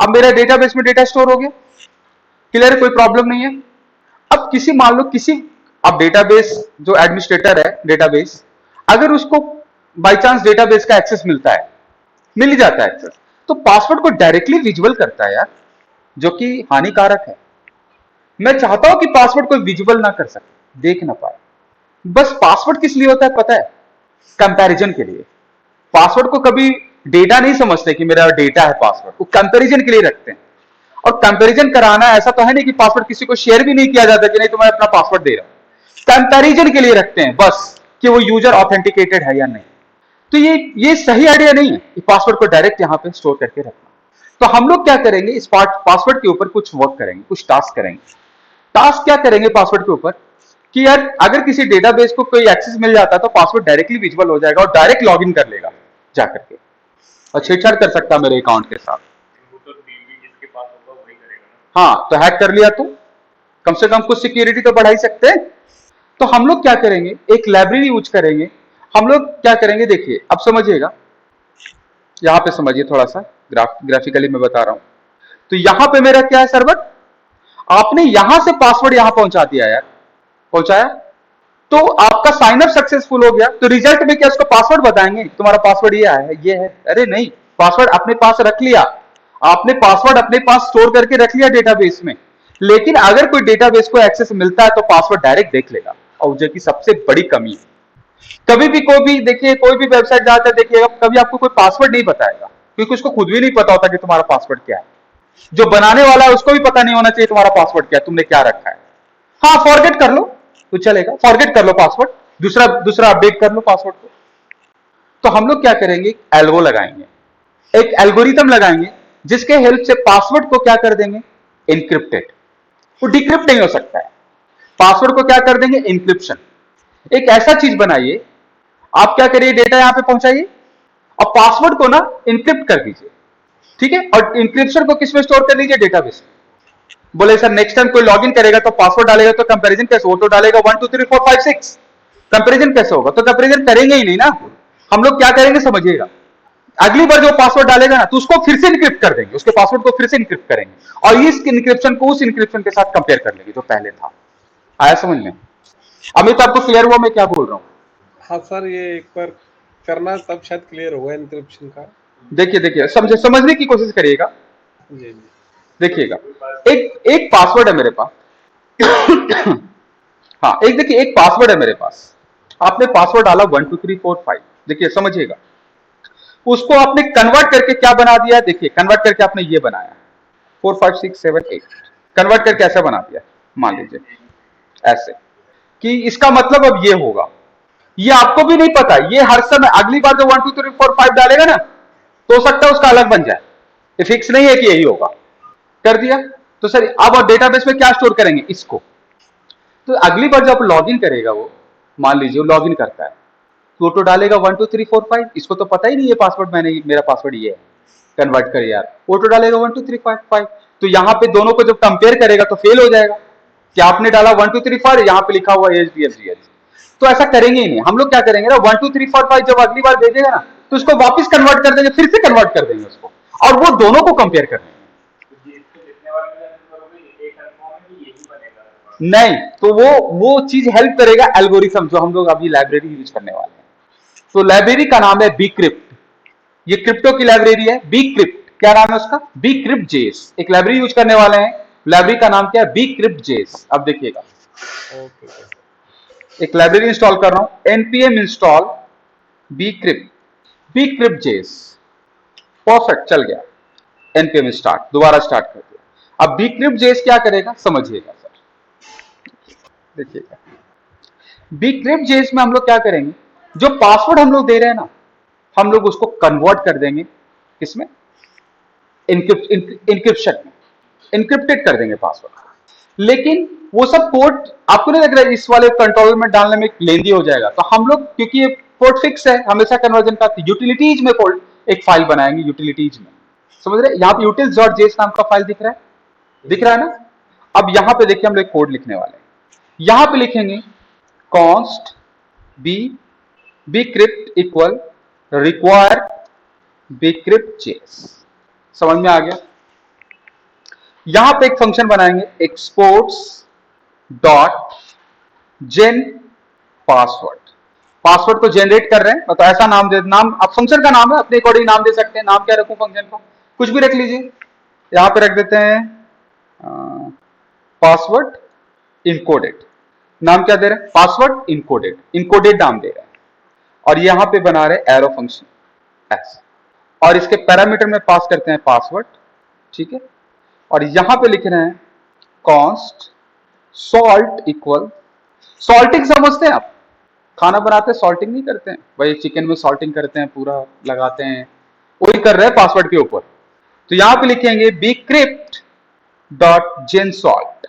अब मेरा डेटाबेस में डेटा स्टोर हो गया, क्लियर है, कोई प्रॉब्लम नहीं है। अब किसी मान लो किसी, अब डेटाबेस जो एडमिनिस्ट्रेटर है डेटाबेस, अगर उसको बाय चांस डेटाबेस का एक्सेस मिलता है, मिल ही जाता है एक्सेस, तो पासवर्ड को डायरेक्टली विजुअल करता है यार, जो कि हानिकारक है। मैं चाहता हूं कि पासवर्ड को विजुअल ना कर सके, देख ना पाए। बस पासवर्ड किस लिए होता है पता है? कंपैरिजन के लिए। पासवर्ड को कभी डेटा नहीं समझते कि मेरा डेटा है पासवर्ड, वो कंपैरिजन के लिए रखते हैं। और कंपैरिजन कराना ऐसा तो है नहीं कि पासवर्ड किसी को शेयर भी नहीं किया जाता कि नहीं तुम्हें अपना पासवर्ड दे रहा हूं, कंपैरिजन के लिए रखते हैं बस, कि वो यूजर ऑथेंटिकेटेड है या नहीं। तो ये सही आइडिया नहीं है कि पासवर्ड को डायरेक्ट यहां पे स्टोर करके रखना। तो हम लोग क्या करेंगे, इस पासवर्ड के ऊपर कुछ वर्क करेंगे, कुछ टास्क करेंगे। टास्क क्या करेंगे पासवर्ड के ऊपर, कि यार अगर किसी डेटाबेस को कोई एक्सेस मिल जाता है तो पासवर्ड डायरेक्टली विजिबल हो जाएगा और डायरेक्ट लॉगिन कर लेगा जाकर के, और छेड़छाड़ कर सकता है मेरे अकाउंट के साथ। हाँ, तो हैक कर लिया तो कम से कम कुछ सिक्योरिटी तो बढ़ा ही सकते हैं। तो हम लोग क्या करेंगे, एक लाइब्रेरी यूज करेंगे। हम लोग क्या करेंगे, देखिए अब समझिएगा, यहां पे समझिए थोड़ा सा, ग्राफिकली मैं बता रहा हूं। तो यहां पे मेरा क्या है सर्वर, आपने यहां से पासवर्ड यहां पहुंचा दिया यार, पहुंचाया, तो आपका साइन अप सक्सेसफुल हो गया। तो रिजल्ट में क्या उसको पासवर्ड बताएंगे, तुम्हारा पासवर्ड ये है ये है? अरे नहीं, पासवर्ड अपने पास रख लिया, आपने पासवर्ड अपने पास स्टोर करके रख लिया डेटाबेस में। लेकिन अगर कोई डेटाबेस को एक्सेस मिलता है तो पासवर्ड डायरेक्ट देख लेगा, और जो कि सबसे बड़ी कमी है। कभी भी कोई भी देखिए, कोई भी वेबसाइट जाकर देखिएगा, कभी आपको कोई पासवर्ड नहीं बताएगा, क्योंकि उसको खुद भी नहीं पता होता कि तुम्हारा पासवर्ड क्या है। जो बनाने वाला है उसको भी पता नहीं होना चाहिए तुम्हारा पासवर्ड क्या है, तुमने क्या रखा है। हाँ, फॉरगेट कर लो तो चलेगा, फॉरगेट कर लो पासवर्ड, दूसरा दूसरा अपडेट कर लो पासवर्ड को। तो हम लोग क्या करेंगे, एल्गो लगाएंगे, एक एल्गोरिथम लगाएंगे, जिसके हेल्प से पासवर्ड को क्या कर देंगे, इनक्रिप्टेड, वो डिक्रिप्ट नहीं हो सकता है। पासवर्ड को क्या कर देंगे, इंक्रिप्शन। एक ऐसा चीज बनाइए, आप क्या करिए, डेटा यहां पे पहुंचाइए और पासवर्ड को ना इनक्रिप्ट कर दीजिए, ठीक है, और इंक्रिप्शन को किसमें स्टोर कर लीजिए, डेटाबेस। बोले सर नेक्स्ट टाइम कोई लॉगिन करेगा तो पासवर्ड डालेगा तो कंपैरिजन कैसे, वो तो डालेगा 1 2 3 4 5 6, कंपैरिजन कैसे होगा, तो कंपैरिजन करेंगे ही नहीं ना। हम लोग क्या करेंगे समझिएगा, अगली बार जो पासवर्ड डालेगा ना तो उसको फिर से इनक्रिप्ट कर देंगे, उसके पासवर्ड को फिर से इनक्रिप्ट करेंगे और इस इनक्रिप्शन को उस इनक्रिप्शन के साथ कंपेयर कर लेंगे जो पहले था। आया समझ में? अमित आपको क्लियर हुआ मैं क्या बोल रहा हूँ? हाँ सर, ये एक बार करना तब शायद क्लियर होगा एन्क्रिप्शन का। देखिए देखिए, समझने की कोशिश करिएगा। जी जी। देखिएगा, एक एक पासवर्ड है मेरे पास। हाँ, एक देखिए, एक पासवर्ड है मेरे पास, आपने पासवर्ड डाला 1 2 3 4 5, देखिए समझिएगा, उसको आपने कन्वर्ट करके क्या बना दिया, देखिए कन्वर्ट करके आपने ये बनाया 4 5 6 7 8, कन्वर्ट करके ऐसा बना दिया, मान लीजिए ऐसे, कि इसका मतलब अब ये होगा, ये आपको भी नहीं पता, ये हर समय अगली बार जो 1 2 3 4 5 डालेगा ना, तो हो सकता है उसका अलग बन जाए, ये फिक्स नहीं है कि यही होगा। कर दिया, तो सर अब डेटाबेस में क्या स्टोर करेंगे, इसको। तो अगली बार जब लॉगिन करेगा वो, मान लीजिए वो लॉगिन करता है, तो डालेगा 1 2 3 4 5, इसको तो पता ही नहीं है पासवर्ड, मैंने मेरा पासवर्ड ये है, कन्वर्ट कर यार, वो डालेगा 1 2 3 4 5। तो यहां पे दोनों को जब कंपेयर करेगा तो फेल हो जाएगा कि आपने डाला 1 2 3 4, यहां पे लिखा हुआ HDFG। तो ऐसा करेंगे ही नहीं। हम लोग क्या करेंगे ना, 1 2 3 4 5 जब अगली बार भेजेगा ना तो उसको वापस कन्वर्ट कर देंगे, फिर से कन्वर्ट कर देंगे उसको, और वो दोनों को कंपेयर कर देंगे। नहीं, तो वो चीज हेल्प करेगा एल्गोरिथम, जो हम लोग अभी लाइब्रेरी यूज करने वाले हैं। तो लाइब्रेरी का नाम है बीक्रिप्ट, ये क्रिप्टो की लाइब्रेरी है बीक्रिप्ट। क्या नाम है उसका, बीक्रिप्ट जेएस। एक लाइब्रेरी यूज करने वाले हैं, लाइब्रेरी का नाम क्या है, बीक्रिप्ट जेएस। अब देखिएगा, एक लाइब्रेरी इंस्टॉल कर रहा हूं, npm install bcrypt JS, perfect चल गया, npm स्टार्ट, दोबारा स्टार्ट कर दिया। अब बीक्रिप्ट जेएस क्या करेगा समझिएगा सर, देखिएगा, बीक्रिप्ट जेएस में हम लोग क्या करेंगे, जो पासवर्ड हम लोग दे रहे हैं ना, हम लोग उसको कन्वर्ट कर देंगे किसमें, इंक्रिप्शन में, इंक्रिप्टेड कर देंगे पासवर्ड। लेकिन वो सब कोड आपको नहीं लग रहा है इस वाले कंट्रोल में डालने में लेंदी हो जाएगा, तो हम लोग क्योंकि ये कोड फिक्स है हमेशा कन्वर्जन का, यूटिलिटीज में कोड एक फाइल बनाएंगे, यूटिलिटीज में, समझ रहे, यहाँ पे utils.js नाम का फाइल दिख रहा है, दिख रहा है ना। अब यहां पे देखिए हम लोग कोड लिखने वाले हैं, यहां पे लिखेंगे const bcrypt equal require bcrypt.js। समझ में आ गया? यहां पे एक फंक्शन बनाएंगे एक्सपोर्ट्स डॉट जेन पासवर्ड। पासवर्ड को जनरेट कर रहे हैं, मतलब ऐसा नाम दे, नाम अब फंक्शन का नाम है, अपने अकॉर्डिंग नाम दे सकते हैं। नाम क्या रखूं फंक्शन का, कुछ भी रख लीजिए। यहां पे रख देते हैं पासवर्ड इनकोडेड। नाम क्या दे रहे हैं, पासवर्ड इनकोडेड, इनकोडेड नाम दे रहे हैं। और यहां पे बना रहे एरो फंक्शन एस, और इसके पैरामीटर में पास करते हैं पासवर्ड, ठीक है। और यहां पे लिख रहे हैं कॉन्स्ट सॉल्ट इक्वल, सॉल्टिंग समझते हैं आप, खाना बनाते हैं सॉल्टिंग नहीं करते हैं भाई, चिकन में सॉल्टिंग करते हैं, पूरा लगाते हैं, वही कर रहे हैं पासवर्ड के ऊपर। तो यहां पे लिखेंगे bcrypt डॉट जेन सॉल्ट,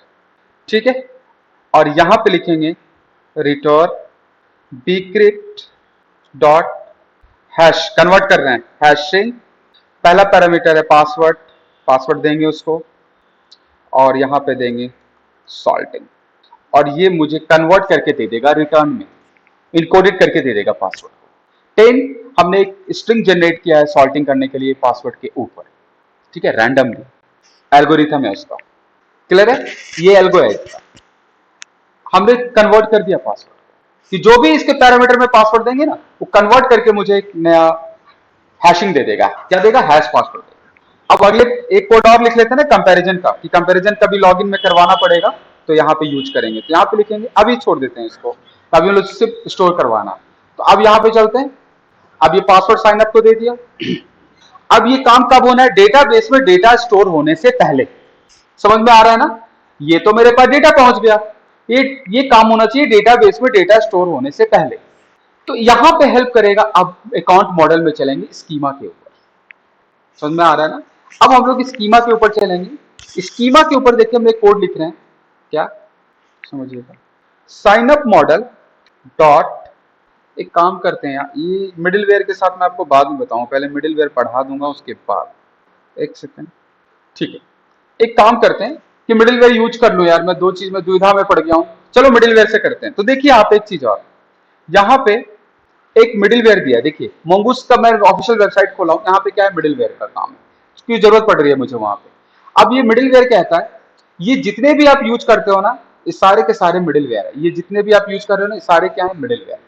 ठीक है। और यहां पे लिखेंगे return bcrypt dot hash, convert कर रहे हैं हैशिंग, पहला पैरामीटर है पासवर्ड, पासवर्ड देंगे उसको, और यहां पे देंगे सॉल्टिंग, और ये मुझे कन्वर्ट करके दे देगा रिटर्न में, इनकोडेड करके दे देगा पासवर्ड को। 10 हमने एक स्ट्रिंग जनरेट किया है सॉल्टिंग करने के लिए पासवर्ड के ऊपर, ठीक है, रैंडमली एल्गोरिथम है उसका, क्लियर है, ये एल्गो है इसका। हमने कन्वर्ट कर दिया पासवर्ड कि जो भी इसके पैरामीटर में पासवर्ड देंगे ना, वो कन्वर्ट करके मुझे एक नया हैशिंग दे देगा, क्या देगा, हैश पासवर्ड देगा। अब अगले एक कोड और लिख लेते हैं ना कंपैरिजन का, कि कंपैरिजन कभी लॉगिन में करवाना पड़ेगा तो यहाँ पे यूज करेंगे, तो यहाँ पे लिखेंगे, अभी छोड़ देते हैं इसको, अभी हम लोग सिर्फ स्टोर करवाना। तो अब यहाँ पे चलते हैं, अब ये पासवर्ड साइन अप को दे दिया। अब ये काम कब होना है, डेटाबेस में डेटा स्टोर होने से पहले, समझ में आ रहा है ना, ये तो मेरे पास डेटा पहुंच गया, ये काम होना चाहिए डेटाबेस में डेटा स्टोर होने से पहले। तो यहां पे हेल्प करेगा, अब अकाउंट मॉडल में चलेंगे स्कीमा के ऊपर, समझ में आ रहा है ना। अब हम लोग स्कीमा के ऊपर चलेंगे, स्कीमा के ऊपर देखिए हम एक कोड लिख रहे हैं, क्या समझिएगा, साइन अप मॉडल डॉट, एक काम करते हैं यार, ये मिडिलवेयर के साथ मैं आपको बाद में बताऊं, पहले मिडिलवेयर पढ़ा दूंगा उसके बाद, एक सेकेंड, ठीक है। एक काम करते हैं कि मिडिलवेयर यूज कर लूं यार, मैं दो चीज में दुविधा में पड़ गया हूं, चलो मिडिलवेयर से करते हैं। तो देखिए आप एक चीज और, यहाँ पे एक मिडिलवेयर दिया है, देखिए मोंगूस का मैं ऑफिशियल वेबसाइट खोला हूं, यहाँ पे क्या है, मिडिलवेयर का काम है, उसकी जरूरत पड़ रही है मुझे वहां पे। अब ये मिडिलवेयर कहता है, ये जितने भी आप यूज करते हो ना, ये सारे के सारे मिडिलवेयर है, ये जितने भी आप यूज कर रहे हो ना, ये सारे क्या है, मिडिलवेयर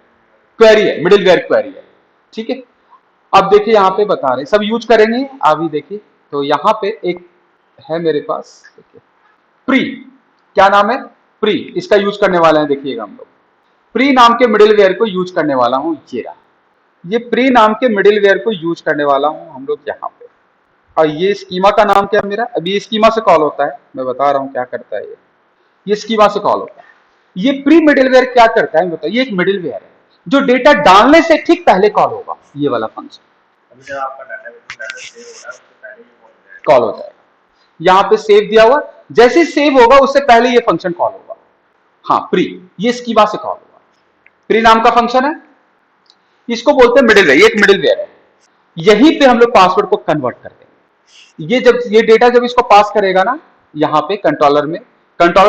क्वेरी है, मिडिलवेयर क्वेरी है, ठीक है। अब देखिए यहाँ पे बता रहे सब यूज करेंगे, अभी देखिए, तो यहाँ पे एक है मेरे पास, देखिए प्री, क्या नाम है, प्री, इसका यूज करने वाले हैं, देखिएगा हम लोग प्री नाम के मिडिलवेयर को यूज करने वाला हूं, ये रहा, ये प्री नाम के मिडिलवेयर को यूज करने वाला हूं हम लोग यहाँ पे। और ये स्कीमा का नाम क्या है मेरा, अभी स्कीमा से कॉल होता है, मैं बता रहा हूं क्या करता है ये स्कीमा से कॉल होता है। ये प्री मिडिलवेयर क्या करता है बताइए, ये एक मिडिलवेयर है जो डेटा डालने से ठीक पहले कॉल होगा, ये वाला फंक्शन जब आपका डाटा सेव हो रहा है उससे पहले ही कॉल हो जाएगा। यहाँ पे सेव दिया हुआ, जैसे सेव होगा उससे पहले ये फंक्शन कॉल होगा, हाँ प्री, ये स्कीमा से कॉल होगा, प्री नाम का फंक्शन है, इसको बोलते हैं मिडिलवेयर, ये एक मिडिलवेयर है। यहीं पे हम लोग पासवर्ड को कन्वर्ट कर देंगे, ये जब ये डेटा जब इसको पास करेगा ना, यहाँ पे कंट्रोलर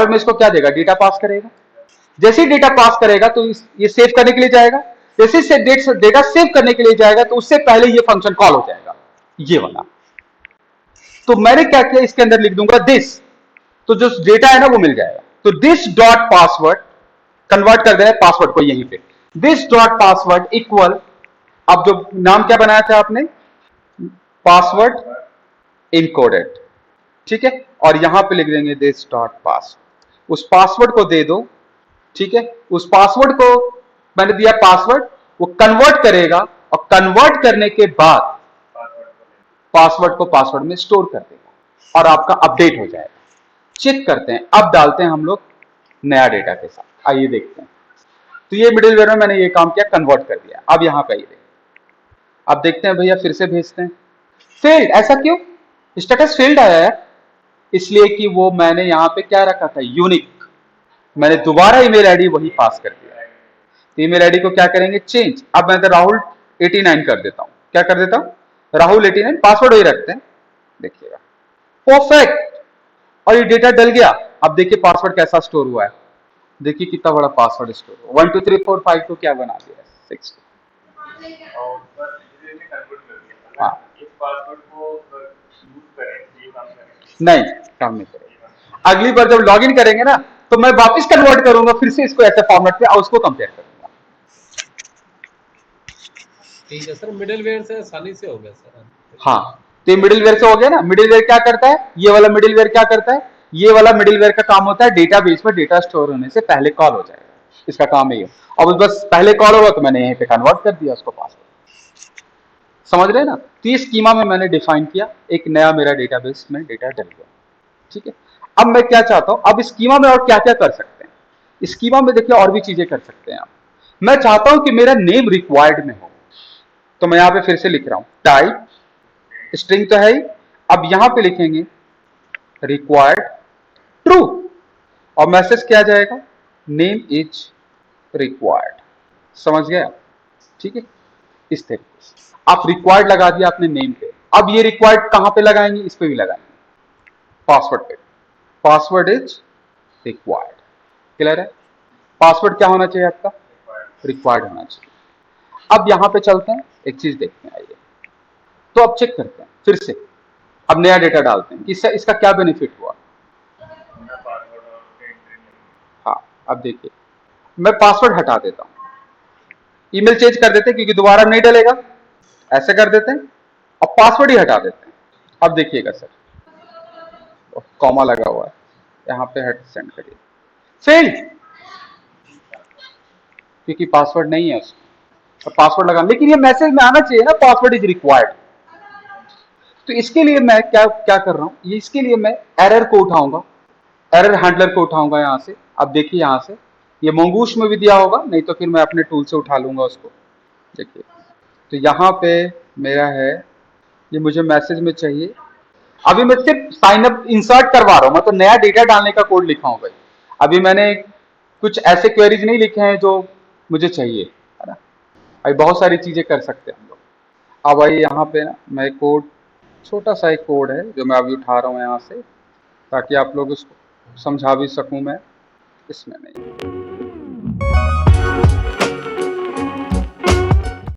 में इसको क्या देगा, डेटा पास करेगा, जैसे ही डेटा पास करेगा तो ये सेव करने के लिए जाएगा, जैसे से डेटा सेव करने के लिए जाएगा तो उससे पहले ये फंक्शन कॉल हो जाएगा, ये वाला। तो मैंने क्या किया, इसके अंदर लिख दूंगा दिस, तो जो डेटा है ना वो मिल जाएगा। तो दिस डॉट पासवर्ड, कन्वर्ट कर देना पासवर्ड को यहीं पे, दिस डॉट पासवर्ड इक्वल, अब जो नाम क्या बनाया था आपने, पासवर्ड इनकोडेड, ठीक है। और यहां पे लिख देंगे दिस डॉट पास, उस पासवर्ड को दे दो, ठीक है, उस पासवर्ड को मैंने दिया पासवर्ड, वो कन्वर्ट करेगा, और कन्वर्ट करने के बाद पासवर्ड को पासवर्ड में स्टोर कर देगा और आपका अपडेट हो जाएगा। चेक करते हैं, अब डालते हैं हम लोग नया डेटा के साथ, आइए देखते हैं। तो ये मिडिलवेयर में मैंने ये काम किया, कन्वर्ट कर दिया। अब यहां पे आइए, अब देखते हैं भैया, फिर से भेजते हैं, फेल्ड, ऐसा क्यों, स्टेटस फेल्ड आया है, इसलिए कि वो मैंने यहां पे क्या रखा था, यूनिक, मैंने दोबारा ईमेल आईडी वही पास कर दिया है। तो ईमेल आईडी को क्या करेंगे, चेंज, अब मैं तो राहुल 89 कर देता हूं, क्या कर देता हूं, राहुल 89, पासवर्ड वही रखते हैं, देखिएगा परफेक्ट, और ये डेटा डल गया। अब देखिए पासवर्ड कैसा स्टोर हुआ है, देखिए कितना बड़ा पासवर्ड स्टोर हुआ, 1 2 3 4 5 को क्या बना दिया, 6, और बस धीरे धीरे कन्वर्ट कर दिया, हाँ इस पासवर्ड को यूज करें ये काम करें। नहीं, काम नहीं करेगा। अगली बार जब लॉगिन करेंगे ना तो मैं वापस कन्वर्ट करूंगा फिर से इसको ऐसे फॉर्मेट पे और उसको कंपेयर करूंगा। ठीक है सर, मिडिलवेयर से आसानी से हो गया सर। हाँ, तो ये मिडिलवेयर से हो गया ना। मिडिलवेयर क्या करता है, ये वाला मिडिलवेयर क्या करता है, ये वाला मिडिलवेयर का काम होता है डेटाबेस में डेटा स्टोर होने से पहले कॉल हो जाएगा, इसका काम है ये। अब बस पहले कॉल होगा तो मैंने यहीं पे कन्वर्ट कर दिया उसको पासवर्ड। समझ रहे हैं ना। तो ये स्कीमा में मैंने डिफाइन किया, एक नया मेरा डेटाबेस में डेटा डल गया। ठीक है, अब मैं क्या चाहता हूं, अब स्कीमा में और क्या क्या कर सकते हैं। स्कीमा में देखिए और भी चीजें कर सकते हैं आप। मैं चाहता हूं कि मेरा नेम रिक्वायर्ड में हो, तो मैं यहां पे फिर से लिख रहा हूं टाइप, स्ट्रिंग तो है ही, अब यहां पे लिखेंगे रिक्वायर्ड ट्रू और मैसेज क्या जाएगा, नेम इज रिक्वायर्ड। समझ गया। ठीक है, इस तरीके से आप रिक्वायर्ड लगा दिया आपने नेम पे। अब ये रिक्वायर्ड कहां पे लगाएंगे, इस पे भी लगाएंगे, पासवर्ड पे। Password is required. क्लियर है। पासवर्ड क्या होना चाहिए आपका, रिक्वायर्ड होना चाहिए। अब यहां पे चलते हैं, एक चीज देखते हैं, आइए। तो अब चेक करते हैं फिर से, अब नया डेटा डालते हैं, इससे इसका क्या बेनिफिट हुआ। अपना पासवर्ड और उसके एंट्री नहीं। हाँ, अब देखिए मैं पासवर्ड हटा देता हूं, ईमेल चेंज कर देते हैं क्योंकि दोबारा नहीं डलेगा, ऐसे कर देते हैं और पासवर्ड ही हटा देते हैं। अब देखिएगा सर, कॉमा लगा हुआ है यहाँ पे, हट सेंड करिए, फेल, क्योंकि पासवर्ड नहीं है उसमें। तो पासवर्ड लगाना, लेकिन ये मैसेज में आना चाहिए ना पासवर्ड इज रिक्वायर्ड। तो इसके लिए मैं क्या क्या कर रहा हूं, ये इसके लिए मैं एरर को उठाऊंगा, एरर हैंडलर को उठाऊंगा यहां से। अब देखिए यहां से ये मंगूश में भी दिया होगा, नहीं तो फिर मैं अपने टूल से उठा लूंगा उसको। देखिए तो यहाँ पे मेरा है, ये मुझे मैसेज में चाहिए। अभी मैं सिर्फ साइन अप इंसर्ट करवा रहा हूं, मैं तो नया डेटा डालने का कोड लिखा हूं भाई। अभी मैंने कुछ ऐसे क्वेरीज नहीं लिखे हैं जो मुझे चाहिए, है ना। अभी बहुत सारी चीजें कर सकते हैं हम लोग। अब आइए यहाँ पे ना, मैं कोड, छोटा सा एक कोड है जो मैं अभी उठा रहा हूँ यहाँ से, ताकि आप लोग उसको समझा भी सकूं मैं, इसमें नहीं।